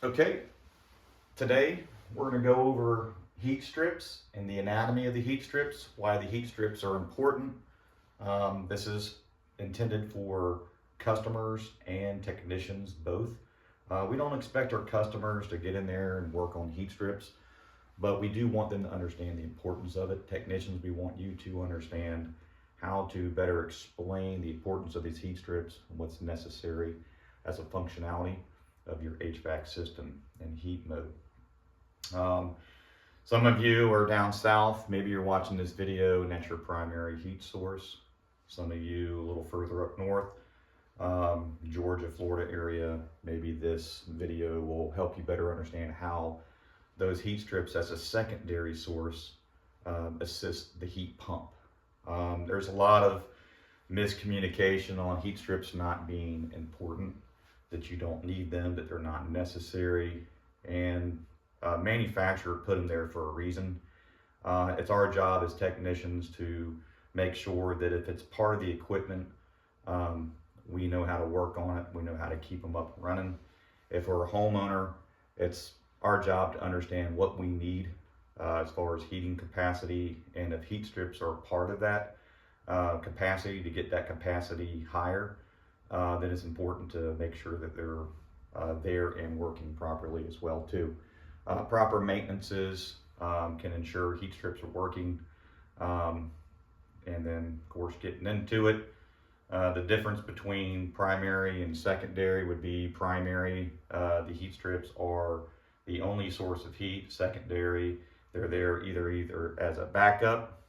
Okay, today we're going to go over heat strips and the anatomy of the heat strips, why the heat strips are important. This is intended for customers and technicians both. We don't expect our customers to get in there and work on heat strips, but we do want them to understand the importance of it. Technicians, we want you to understand how to better explain the importance of these heat strips and what's necessary as a functionality of your HVAC system and heat mode. Some of you are down south, maybe you're watching this video and that's your primary heat source. Some of you a little further up north, Georgia, Florida area, maybe this video will help you better understand how those heat strips as a secondary source assist the heat pump. There's a lot of miscommunication on heat strips not being important, that you don't need them, that they're not necessary, and manufacturer put them there for a reason. It's our job as technicians to make sure that if it's part of the equipment, we know how to work on it, we know how to keep them up and running. If we're a homeowner, it's our job to understand what we need as far as heating capacity, and if heat strips are part of that capacity, to get that capacity higher, then it's important to make sure that they're there and working properly as well too. Proper maintenances can ensure heat strips are working. And then of course getting into it, the difference between primary and secondary would be primary, the heat strips are the only source of heat. Secondary, they're there either as a backup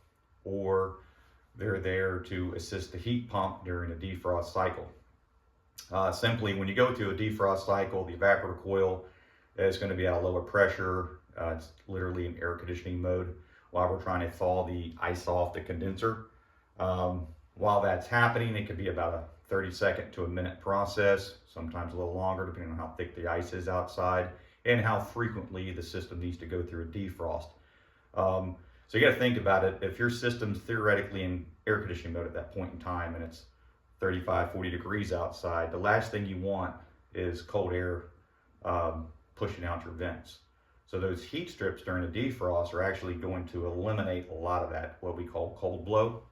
or they're there to assist the heat pump during a defrost cycle. Simply, when you go through a defrost cycle, the evaporator coil is going to be at a lower pressure. It's literally in air conditioning mode while we're trying to thaw the ice off the condenser. While that's happening, it could be about a 30-second to a minute process, sometimes a little longer depending on how thick the ice is outside and how frequently the system needs to go through a defrost. So you got to think about it. If your system's theoretically in air conditioning mode at that point in time and it's 35, 40 degrees outside, the last thing you want is cold air pushing out your vents. So those heat strips during a defrost are actually going to eliminate a lot of that, what we call cold blow.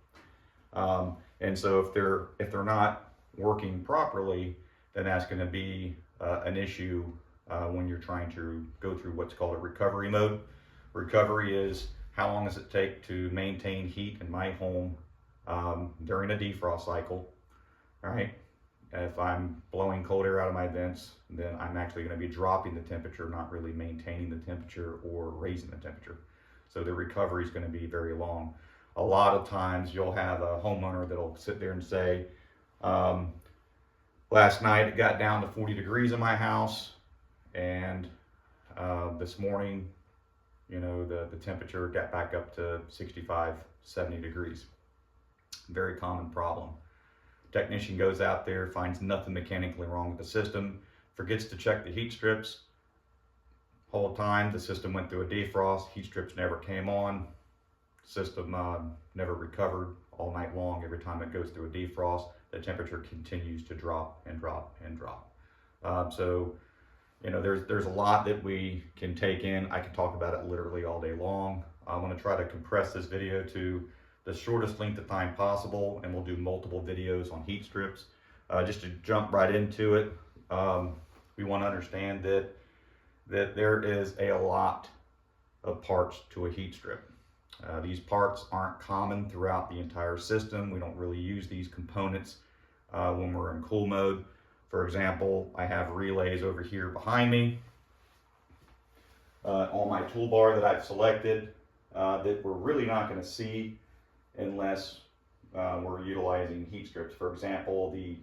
And so if they're not working properly, then that's going to be an issue when you're trying to go through what's called a recovery mode. Recovery is how long does it take to maintain heat in my home during a defrost cycle. All right. If I'm blowing cold air out of my vents, then I'm actually going to be dropping the temperature, not really maintaining the temperature or raising the temperature. So the recovery is going to be very long. A lot of times you'll have a homeowner that'll sit there and say, last night it got down to 40 degrees in my house, and this morning, the temperature got back up to 65, 70 degrees. Very common problem. Technician goes out there, finds nothing mechanically wrong with the system, forgets to check the heat strips. Whole time the system went through a defrost, heat strips never came on, system never recovered all night long. Every time it goes through a defrost, the temperature continues to drop and drop and drop. So there's a lot that we can take in. I can talk about it literally all day long. I'm going to try to compress this video to the shortest length of time possible, and we'll do multiple videos on heat strips. Just to jump right into it, we want to understand that there is a lot of parts to a heat strip. These parts aren't common throughout the entire system. We don't really use these components when we're in cool mode. For example, I have relays over here behind me on my toolbar that I've selected that we're really not going to see unless we're utilizing heat strips. For example, the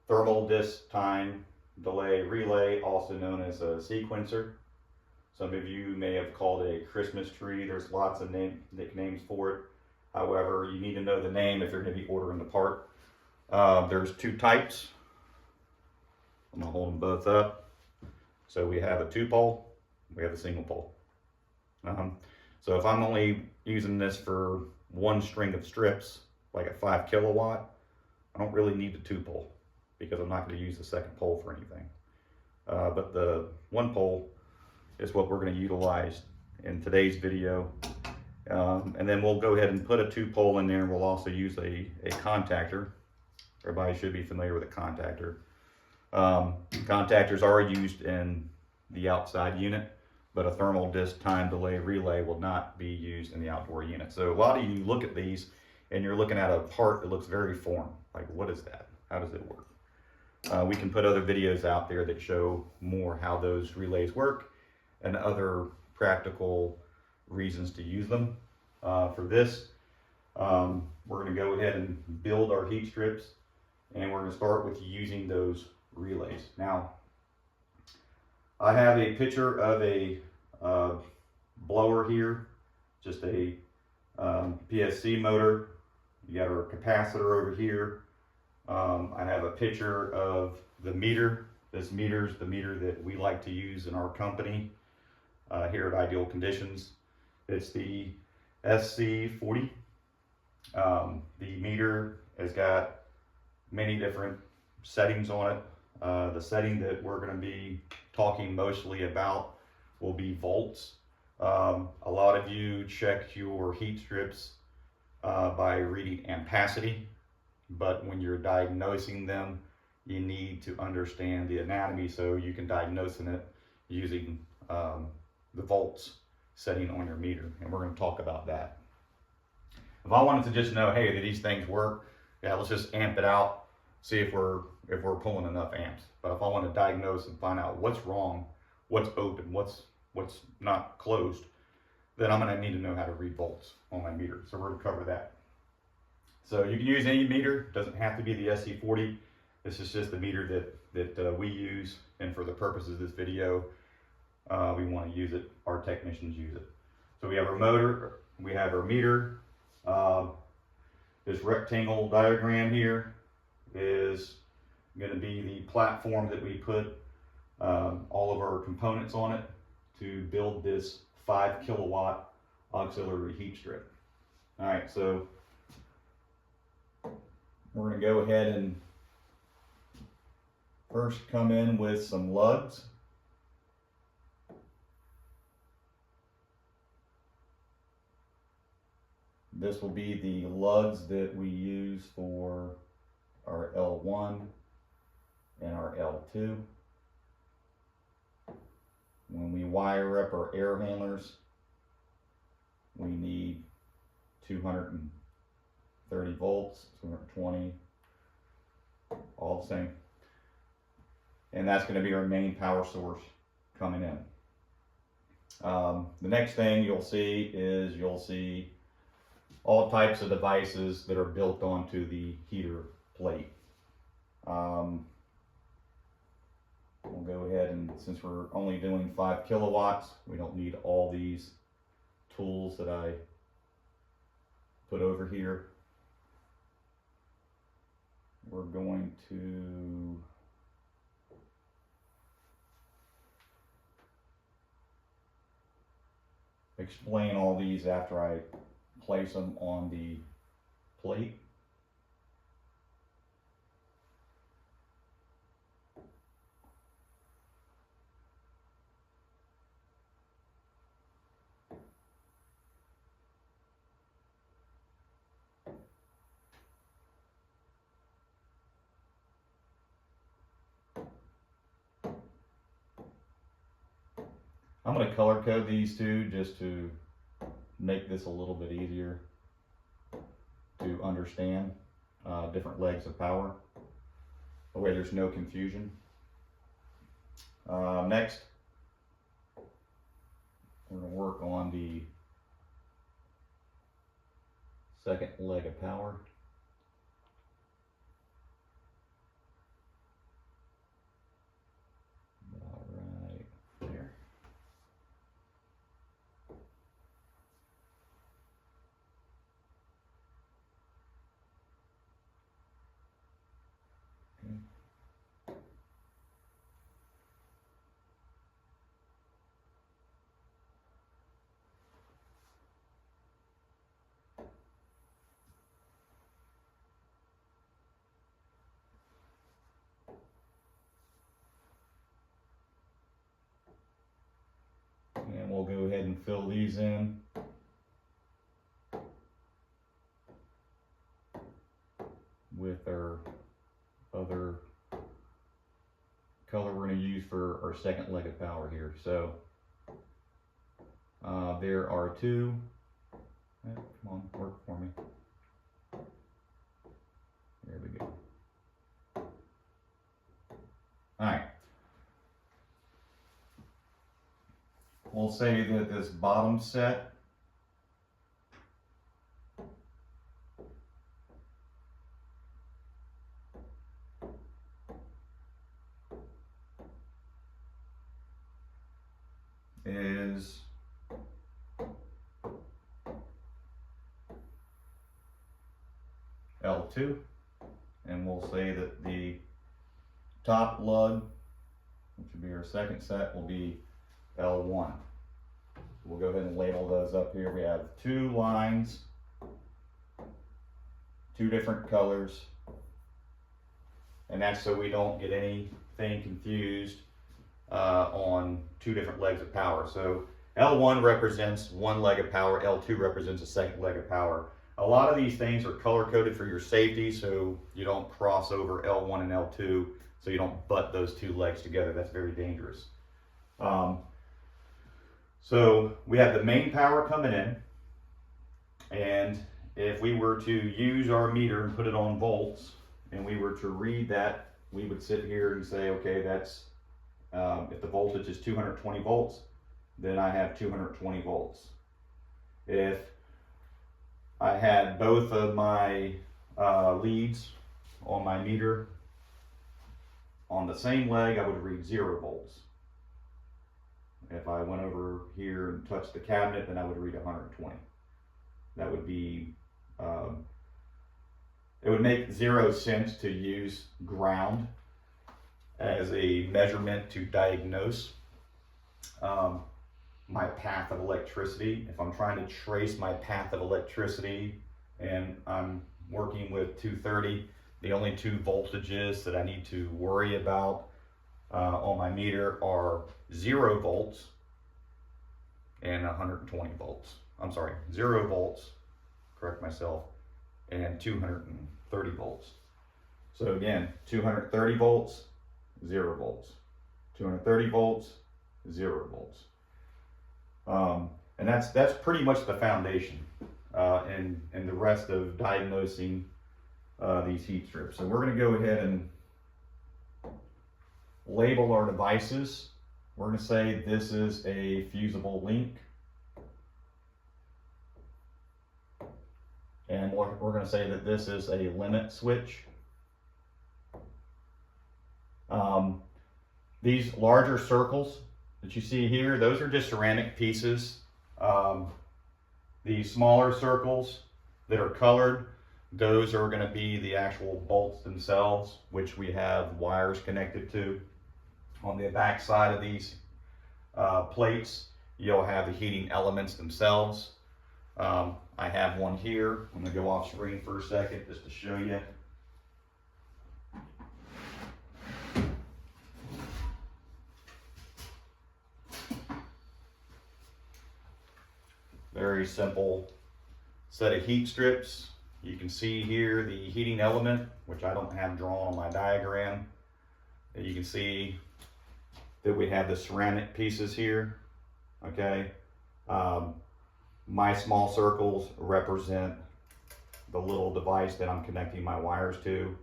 thermal disk time delay relay, also known as a sequencer. Some of you may have called it a Christmas tree. There's lots of nicknames for it. However, you need to know the name if you're going to be ordering the part. There's two types. I'm going to hold them both up. So we have a 2-pole, we have a single pole. So if I'm only using this for one string of strips, like a 5 kilowatt, I don't really need the 2-pole. because I'm not going to use the second pole for anything. But the one pole is what we're going to utilize in today's video. And then we'll go ahead and put a 2-pole in there. We'll also use a contactor. Everybody should be familiar with a contactor. Contactors are used in the outside unit, but a thermal disk time delay relay will not be used in the outdoor unit. So a lot of you look at these and you're looking at a part that looks very foreign. Like, what is that? How does it work? We can put other videos out there that show more how those relays work and other practical reasons to use them. For this, we're going to go ahead and build our heat strips, and we're going to start with using those relays. Now, I have a picture of a blower here, just a PSC motor. You got our capacitor over here. I have a picture of the meter. This meter is the meter that we like to use in our company here at Ideal Conditions. It's the SC40. The meter has got many different settings on it. The setting that we're going to be talking mostly about will be volts. A lot of you check your heat strips by reading ampacity, but when you're diagnosing them, you need to understand the anatomy so you can diagnose it using the volts setting on your meter, and we're going to talk about that. If I wanted to just know, hey, do these things work? Yeah, let's just amp it out, see if we're pulling enough amps. But if I want to diagnose and find out what's wrong, what's open, what's not closed, then I'm going to need to know how to read volts on my meter. So we're going to cover that. So you can use any meter. It doesn't have to be the SC40. This is just the meter that we use, and for the purposes of this video, we want to use it. Our technicians use it. So we have our motor, we have our meter. This rectangle diagram here is going to be the platform that we put all of our components on it to build this 5 kilowatt auxiliary heat strip. All right, so we're going to go ahead and first come in with some lugs. This will be the lugs that we use for our L1 and our L2. When we wire up our air handlers, we need 230 volts, 220, all the same. And that's going to be our main power source coming in. The next thing you'll see all types of devices that are built onto the heater plate. We'll go ahead, and since we're only doing 5 kilowatts, we don't need all these tools that I put over here. We're going to explain all these after I place them on the plate. I'm going to color code these two just to make this a little bit easier to understand different legs of power. That way there's no confusion. Next, we're going to work on the second leg of power. All right, there. and fill these in. With our other color we're going to use for our second leg of power here. So there are two. Come on, work for me. There we go. All right. We'll say that this bottom set is L2, and we'll say that the top lug, which would be our second set, will be L1. We'll go ahead and label those up here. We have two lines, two different colors, and that's so we don't get anything confused on two different legs of power. So L1 represents one leg of power, L2 represents a second leg of power. A lot of these things are color coded for your safety, so you don't cross over L1 and L2, so you don't butt those two legs together. That's very dangerous. So we have the main power coming in, and if we were to use our meter and put it on volts, and we were to read that, we would sit here and say, okay, that's if the voltage is 220 volts, then I have 220 volts. If I had both of my leads on my meter on the same leg, I would read 0 volts. If I went over here and touched the cabinet, then I would read 120. That would be, it would make 0 sense to use ground as a measurement to diagnose my path of electricity. If I'm trying to trace my path of electricity and I'm working with 230, the only two voltages that I need to worry about on my meter are 0 volts and 120 volts. I'm sorry, 0 volts, correct myself, and 230 volts. So again, 230 volts, 0 volts. 230 volts, 0 volts. And that's pretty much the foundation and the rest of diagnosing these heat strips. So we're going to go ahead and label our devices. We're going to say this is a fusible link. And we're going to say that this is a limit switch. These larger circles that you see here, those are just ceramic pieces. The smaller circles that are colored, those are going to be the actual bolts themselves, which we have wires connected to. On the back side of these plates, you'll have the heating elements themselves. I have one here. I'm going to go off screen for a second just to show you. Very simple set of heat strips. You can see here the heating element, which I don't have drawn on my diagram. And you can see that we have the ceramic pieces here, okay? My small circles represent the little device that I'm connecting my wires to.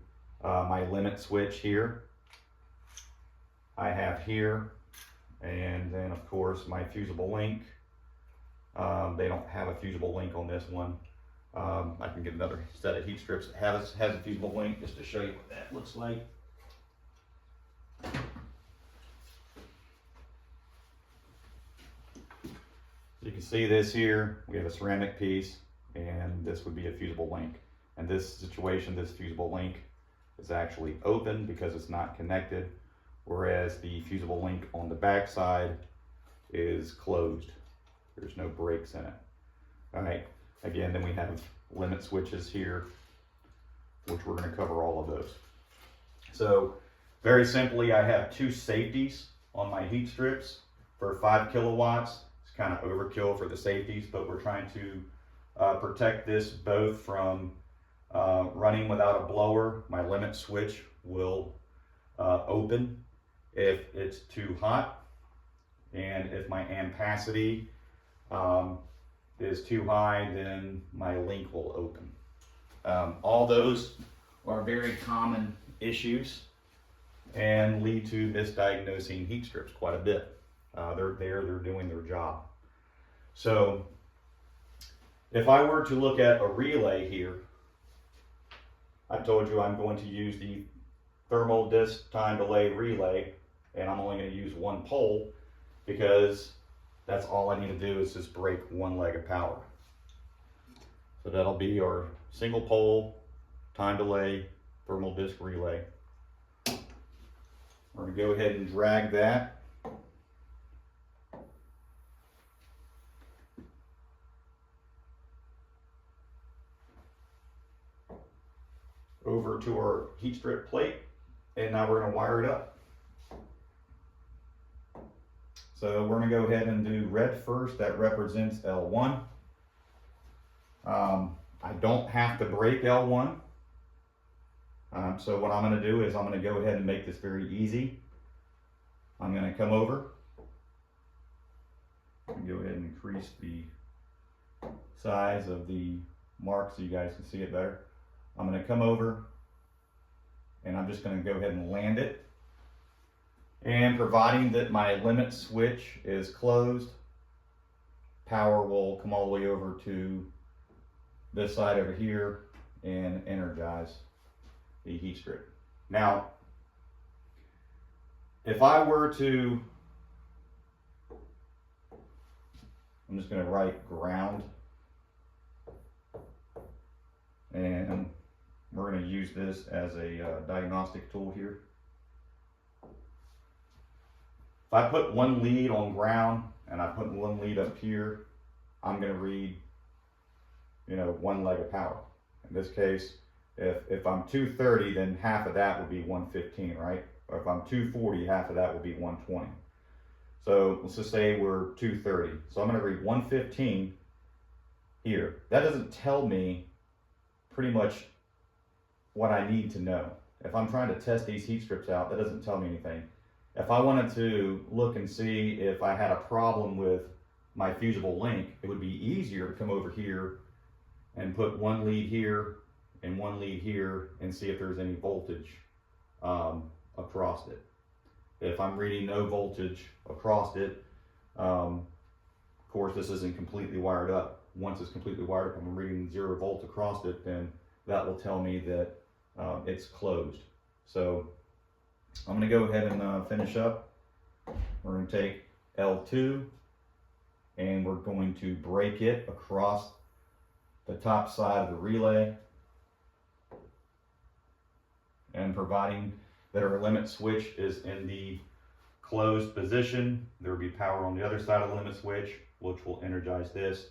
My limit switch here, I have here, and then of course my fusible link. They don't have a fusible link on this one. I can get another set of heat strips that has a fusible link just to show you what that looks like. You can see this here, we have a ceramic piece, and this would be a fusible link. In this situation, this fusible link is actually open because it's not connected, whereas the fusible link on the back side is closed. There's no breaks in it. All right, again, then we have limit switches here, which we're going to cover all of those. So very simply, I have two safeties on my heat strips for 5 kilowatts. It's kind of overkill for the safeties, but we're trying to protect this both from running without a blower. My limit switch will open if it's too hot, and if my ampacity is too high, then my link will open. All those are very common issues and lead to misdiagnosing heat strips quite a bit. They're doing their job. So if I were to look at a relay here, I told you I'm going to use the thermal disk time delay relay, and I'm only going to use one pole because that's all I need to do is just break one leg of power. So that'll be our single pole time delay thermal disk relay. We're going to go ahead and drag that over to our heat strip plate, and now we're going to wire it up. So we're going to go ahead and do red first. That represents L1. I don't have to break L1. So what I'm going to do is I'm going to go ahead and make this very easy. I'm going to come over and go ahead and increase the size of the mark so you guys can see it better. I'm going to come over and I'm just going to go ahead and land it. And providing that my limit switch is closed, power will come all the way over to this side over here and energize the heat strip. Now, if I were to, I'm just going to write ground, and we're going to use this as a diagnostic tool here. If I put one lead on ground and I put one lead up here, I'm going to read, one leg of power. In this case, if I'm 230, then half of that would be 115, right? Or if I'm 240, half of that would be 120. So let's just say we're 230. So I'm going to read 115 here. That doesn't tell me pretty much what I need to know. If I'm trying to test these heat strips out, that doesn't tell me anything. If I wanted to look and see if I had a problem with my fusible link, it would be easier to come over here and put one lead here and one lead here and see if there's any voltage across it. If I'm reading no voltage across it, of course this isn't completely wired up. Once it's completely wired up and I'm reading 0 volt across it, then that will tell me that it's closed. So I'm going to go ahead and finish up. We're going to take L2 and we're going to break it across the top side of the relay. And providing that our limit switch is in the closed position, there will be power on the other side of the limit switch, which will energize this.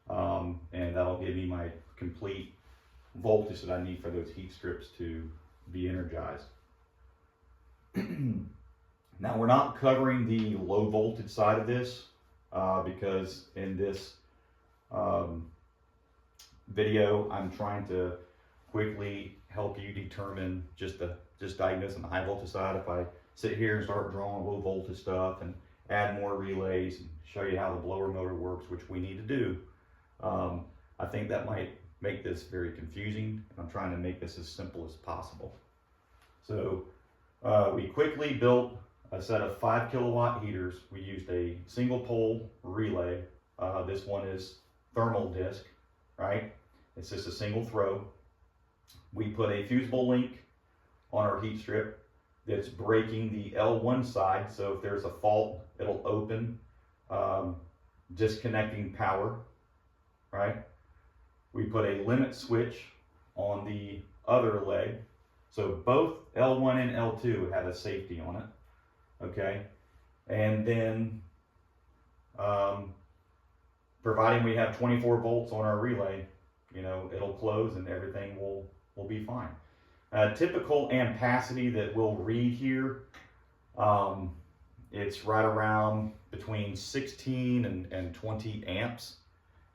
And that'll give me my complete voltage that I need for those heat strips to be energized. Now we're not covering the low voltage side of this because in this video I'm trying to quickly help you determine just diagnosing the high voltage side. If I sit here and start drawing low voltage stuff and add more relays and show you how the blower motor works, which we need to do, I think that might make this very confusing. I'm trying to make this as simple as possible. So we quickly built a set of 5 kilowatt heaters. We used a single pole relay. This one is thermal disk, right? It's just a single throw. We put a fusible link on our heat strip that's breaking the L1 side. So if there's a fault, it'll open, disconnecting power, right? We put a limit switch on the other leg. So both L1 and L2 have a safety on it, okay? And then, providing we have 24 volts on our relay, it'll close and everything will be fine. Typical ampacity that we'll read here it's right around between 16 and 20 amps.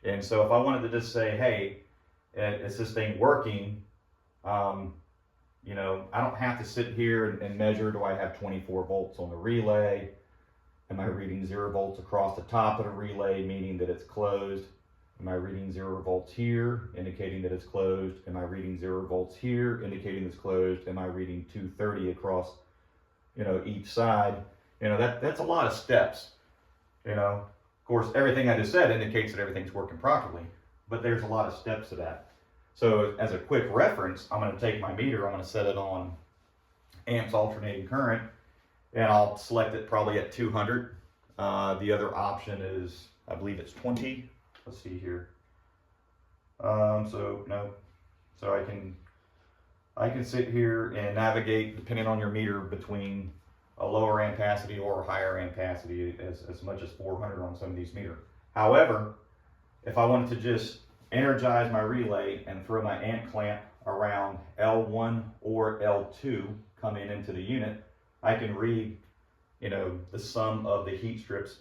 And so if I wanted to just say, hey, is this thing working? You know, I don't have to sit here and measure, do I have 24 volts on the relay? Am I reading 0 volts across the top of the relay, meaning that it's closed? Am I reading 0 volts here, indicating that it's closed? Am I reading 0 volts here, indicating it's closed? Am I reading 230 across, you know, each side? You know, that's a lot of steps. You know, of course, everything I just said indicates that everything's working properly, but there's a lot of steps to that. So as a quick reference, I'm going to take my meter, I'm going to set it on amps alternating current, and I'll select it probably at 200. The other option is, I believe it's 20. Let's see here. So I can sit here and navigate, depending on your meter, between a lower ampacity or a higher ampacity, as much as 400 on some of these meters. However, if I wanted to just energize my relay and throw my amp clamp around L1 or L2 coming into the unit, I can read, you know, the sum of the heat strips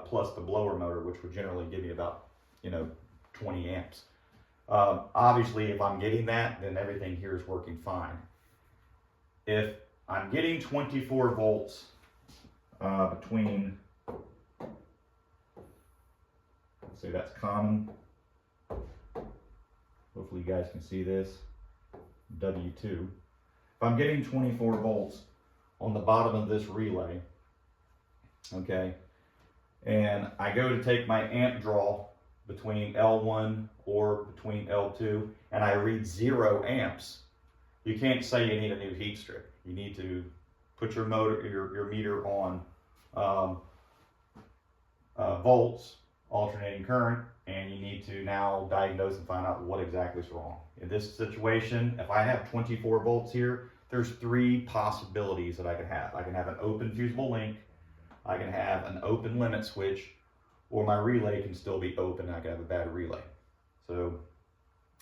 plus the blower motor, which would generally give me about, you know, 20 amps. Obviously, if I'm getting that, then everything here is working fine. If I'm getting 24 volts between, let's say that's common. Hopefully you guys can see this, W2. If I'm getting 24 volts on the bottom of this relay, okay, and I go to take my amp draw between L1 or between L2, and I read 0 amps, you can't say you need a new heat strip. You need to put your motor, your meter on volts, alternating current, and you need to now diagnose and find out what exactly is wrong. In this situation, if I have 24 volts here, there's 3 possibilities that I can have. I can have an open fusible link, I can have an open limit switch, or my relay can still be open and I can have a bad relay. So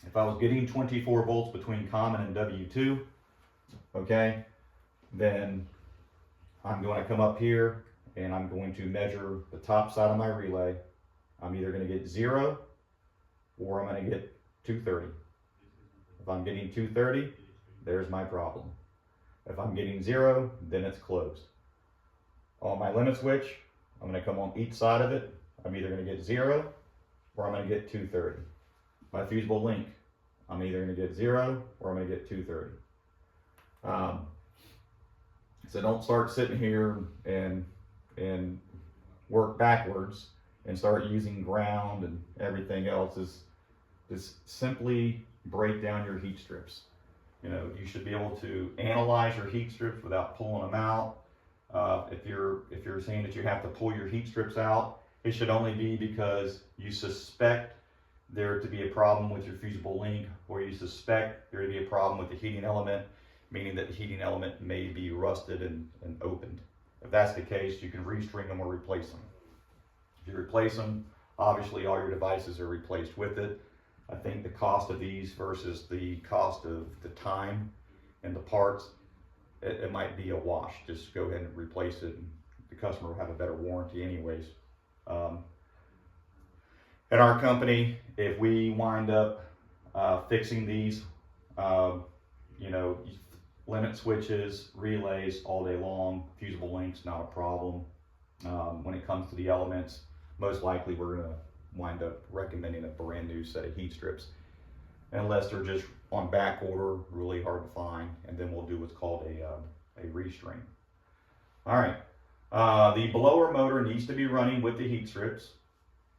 if I was getting 24 volts between common and W2, okay, then I'm going to come up here and I'm going to measure the top side of my relay. I'm either going to get 0 or I'm going to get 230. If I'm getting 230, there's my problem. If I'm getting 0, then it's closed. On my limit switch, I'm going to come on each side of it. I'm either going to get 0 or I'm going to get 230. My fusible link, I'm either going to get 0 or I'm going to get 230. So don't start sitting here and work backwards and start using ground and everything else. Is just simply break down your heat strips. You know, you should be able to analyze your heat strips without pulling them out. If you're saying that you have to pull your heat strips out, it should only be because you suspect there to be a problem with your fusible link, or you suspect there to be a problem with the heating element, meaning that the heating element may be rusted and opened. If that's the case, you can restring them or replace them. If you replace them, obviously all your devices are replaced with it. I think the cost of these versus the cost of the time and the parts, it might be a wash. Just go ahead and replace it, and the customer will have a better warranty anyways. At our company, if we wind up fixing these, you know, limit switches, relays all day long, fusible links, not a problem. When it comes to the elements, most likely we're going to wind up recommending a brand new set of heat strips, unless they're just on back order, really hard to find, and then we'll do what's called a restring. All right, the blower motor needs to be running with the heat strips.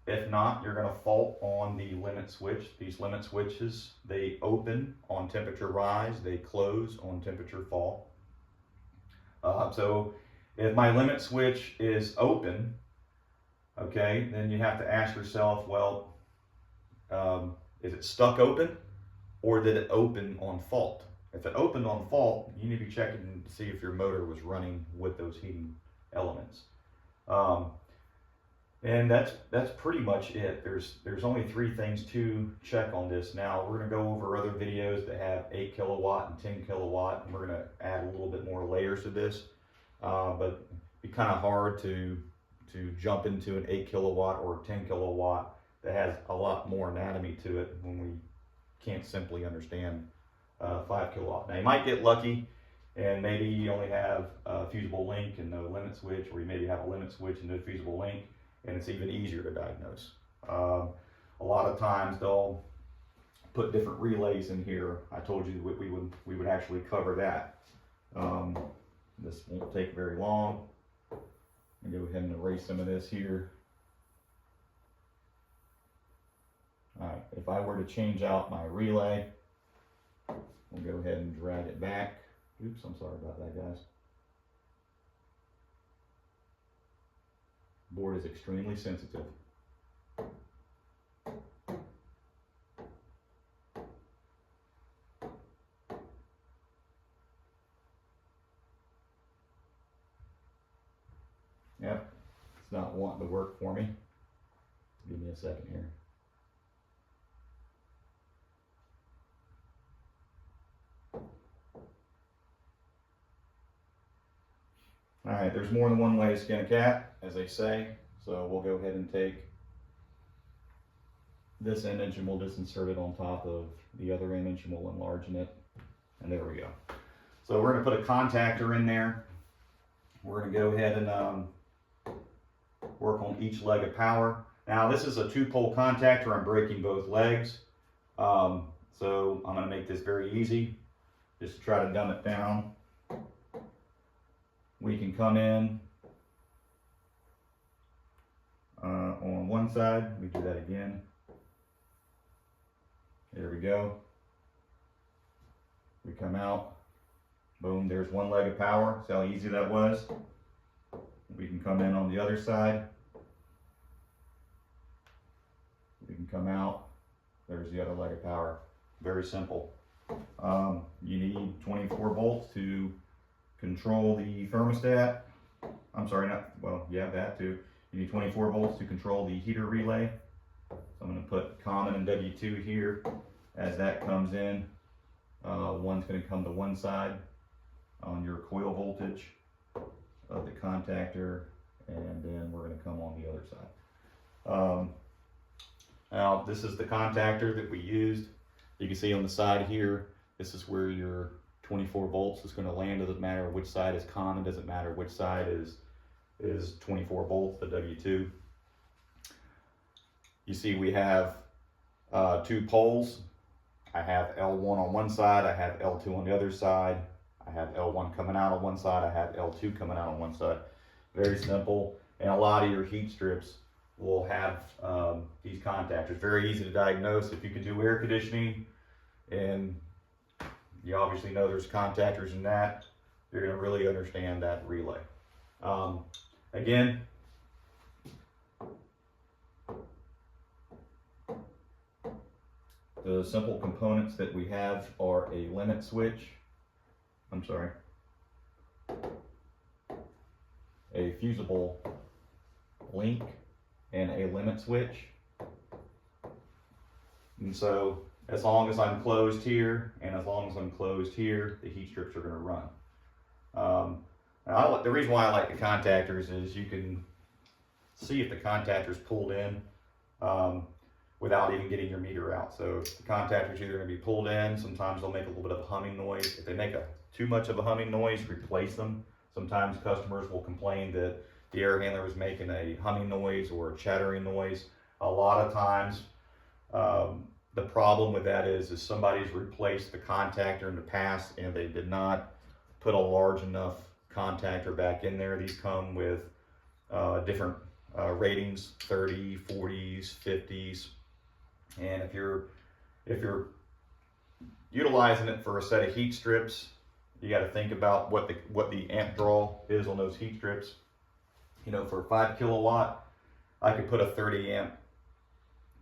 If not, you're going to fault on the limit switch. These limit switches, they open on temperature rise, they close on temperature fall. So if my limit switch is open, okay, then you have to ask yourself, well, is it stuck open, or did it open on fault? If it opened on fault, you need to be checking to see if your motor was running with those heating elements. And that's pretty much it. There's only 3 things to check on this. Now we're going to go over other videos that have 8 kilowatt and 10 kilowatt, and we're going to add a little bit more layers to this. But be kind of hard to jump into an 8 kilowatt or 10 kilowatt that has a lot more anatomy to it when we can't simply understand 5 kilowatt. Now you might get lucky and maybe you only have a fusible link and no limit switch, or you maybe have a limit switch and no fusible link, and it's even easier to diagnose. A lot of times they'll put different relays in here. I told you we would actually cover that. This won't take very long. I'm gonna go ahead and erase some of this here. All right, if I were to change out my relay, we'll go ahead and drag it back. Oops, I'm sorry about that, guys. Board is extremely sensitive. Yep, it's not wanting to work for me. Give me a second here. All right, there's more than one way to skin a cat, as they say. So we'll go ahead and take this image and we'll just insert it on top of the other image and we'll enlarge it. And there we go. So we're gonna put a contactor in there. We're gonna go ahead and work on each leg of power. Now this is a 2-pole contactor. I'm breaking both legs. So I'm gonna make this very easy. Just to try to dumb it down. We can come in on one side. We do that again. There we go. We come out. Boom, there's one leg of power. See how easy that was? We can come in on the other side. We can come out. There's the other leg of power. Very simple. You need 24 volts to control the thermostat. I'm sorry, that too. You need 24 volts to control the heater relay. So I'm going to put common and W2 here. As that comes in, one's going to come to one side on your coil voltage of the contactor, and then we're going to come on the other side. Now this is the contactor that we used. You can see on the side here, this is where your 24 volts is going to land. Doesn't matter which side is common, doesn't matter which side is 24 volts, the W2. You see we have 2 poles. I have L1 on one side, I have L2 on the other side. I have L1 coming out on one side, I have L2 coming out on one side. Very simple. And a lot of your heat strips will have these contactors. Very easy to diagnose. If you can do air conditioning and you obviously know there's contactors in that, you're going to really understand that relay. Again, the simple components that we have are a limit switch, a fusible link, and a limit switch. And so as long as I'm closed here and as long as I'm closed here, the heat strips are going to run. The reason why I like the contactors is you can see if the contactor's pulled in without even getting your meter out. So the contactor's either going to be pulled in. Sometimes they'll make a little bit of a humming noise. If they make too much of a humming noise, replace them. Sometimes customers will complain that the air handler is making a humming noise or a chattering noise. A lot of times, the problem with that is somebody's replaced the contactor in the past and they did not put a large enough contactor back in there. These come with different ratings, 30, 40s, 50s. And if you're utilizing it for a set of heat strips, you got to think about what the amp draw is on those heat strips. You know, for a 5 kilowatt, I could put a 30 amp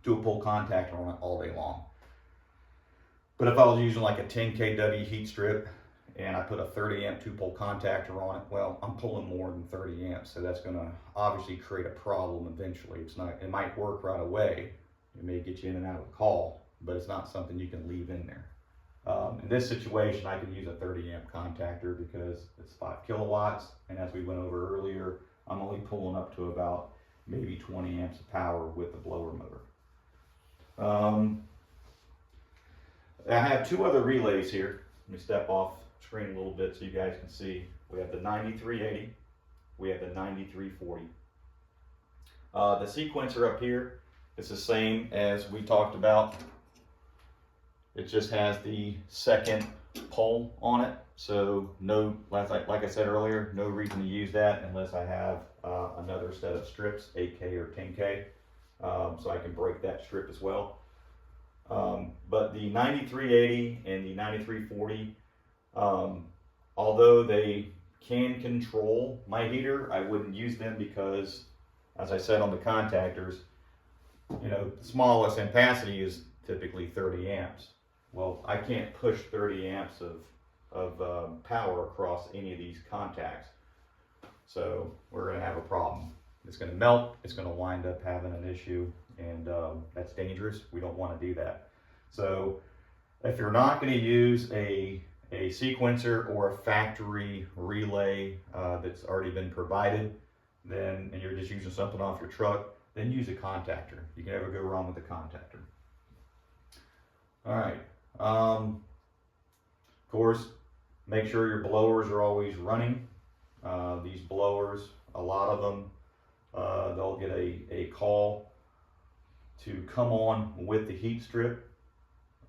2-pole contactor on it all day long. But if I was using like a 10 kW heat strip and I put a 30 amp 2-pole contactor on it, well, I'm pulling more than 30 amps. So that's going to obviously create a problem eventually. It might work right away. It may get you in and out of the call, but it's not something you can leave in there. In this situation, I can use a 30 amp contactor because it's 5 kilowatts, and as we went over earlier, I'm only pulling up to about maybe 20 amps of power with the blower motor. I have 2 other relays here. Let me step off screen a little bit so you guys can see. We have the 9380, we have the 9340. The sequencer up here is the same as we talked about. It just has the second pole on it, so no, like I said earlier, no reason to use that unless I have another set of strips, 8K or 10K, so I can break that strip as well. But the 9380 and the 9340, although they can control my heater, I wouldn't use them because, as I said on the contactors, you know, the smallest ampacity is typically 30 amps. Well, I can't push 30 amps of power across any of these contacts. So we're going to have a problem. It's going to melt, it's going to wind up having an issue, and that's dangerous. We don't want to do that. So if you're not going to use a sequencer or a factory relay that's already been provided, then, and you're just using something off your truck, then use a contactor. You can never go wrong with a contactor. All right. Of course, make sure your blowers are always running. These blowers, a lot of them, they'll get a call to come on with the heat strip.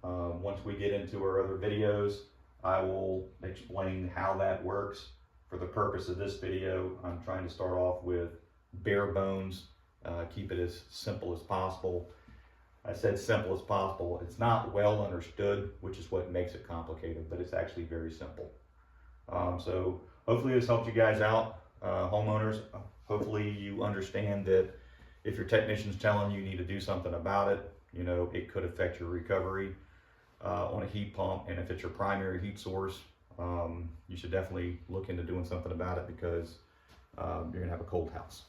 Once we get into our other videos, I will explain how that works. For the purpose of this video, I'm trying to start off with bare bones, keep it as simple as possible. I said simple as possible. It's not well understood, which is what makes it complicated, but it's actually very simple. So hopefully this helped you guys out, homeowners. Hopefully you understand that if your technician's telling you need to do something about it, you know, it could affect your recovery on a heat pump. And if it's your primary heat source, you should definitely look into doing something about it because you're gonna have a cold house.